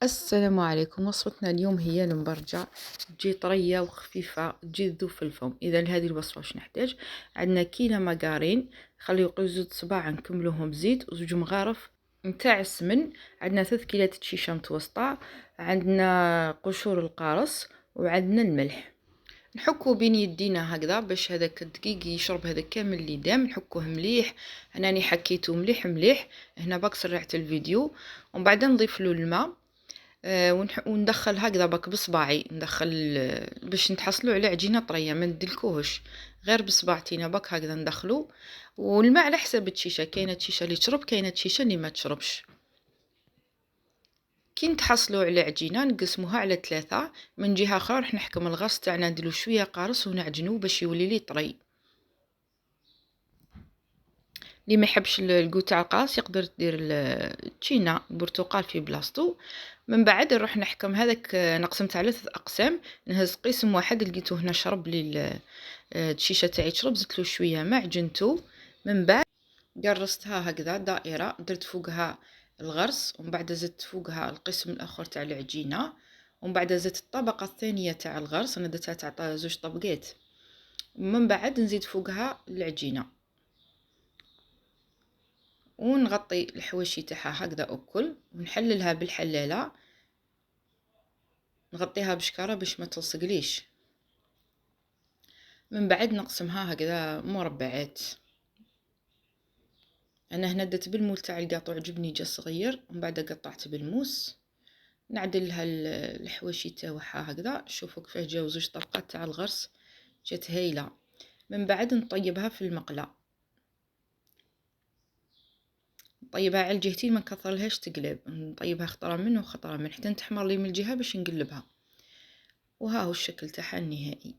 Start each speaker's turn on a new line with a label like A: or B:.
A: السلام عليكم. وصفتنا اليوم هي المبرجع، تجي طرية وخفيفة، تجي تذوب في الفم. إذا لهذه الوصفة واش نحتاج؟ عندنا كيلو مقارين، خليو يقيو زوج صباع نكملوهم بزيت، وزوج مغارف نتاع السمن، عندنا 3 كيلات شيشة متوسطة، عندنا قشور القارص، وعندنا الملح. نحكو بين يدينا هكذا باش هذاك الدقيق يشرب هذا كامل اللي دام، نحكوه مليح. انني حكيته مليح مليح، هنا باك سرعت الفيديو. ومن بعد نضيف له الماء، وندخل هكذا باك بصباعي، ندخل باش نتحصلوا على عجينه طريه، ما ندلكوهش، غير بصباعتينا باك هكذا ندخلو. والماء على حسب الشيشه، كاينه شيشه اللي تشرب، كاينه شيشه اللي ما تشربش. كي نتحصلوا على عجينه نقسموها على 3، من جهه اخرى راح نحكم الغرس تاعنا، نديرو شويه قارص ونعجنوه باش يولي لي طري. اللي ما يحبش الكو تاع القارص يقدر يدير التشينا البرتقال في بلاصتو. من بعد نروح نحكم هذاك، نقسم تاع 3 اقسام، نهز قسم واحد لقيتو هنا شرب لي الشيشه تاعي تشرب، زدت له شويه ما عجنتو. من بعد قرصتها هكذا دائره، درت فوقها الغرس، ومن بعد زدت فوقها القسم الاخر تاع العجينه، ومن بعد زدت الطبقه الثانيه تاع الغرس، انا درتها تاع زوج طبقات. ومن بعد نزيد فوقها العجينه، ونغطي الحواشي تاعها هكذا اكل، ونحللها بالحلاله، نغطيها بشكاره باش ما تلصقليش. من بعد نقسمها هكذا مربعات. انا هنا درت بالمول تاع القاطو، عجبني جا صغير، ومن بعد قطعت بالموس. نعدلها الحواشي تاعها هكذا، شوفوا كيفاه جاو زوج طبقات تاع الغرس، جات هايله. من بعد نطيبها في المقله، نطيبها على الجهتين، ما نكثرلهاش تقلب، نطيبها خطره من وخطره من حتى تحمر لي من الجهه باش نقلبها. وها هو الشكل تاعها النهائي.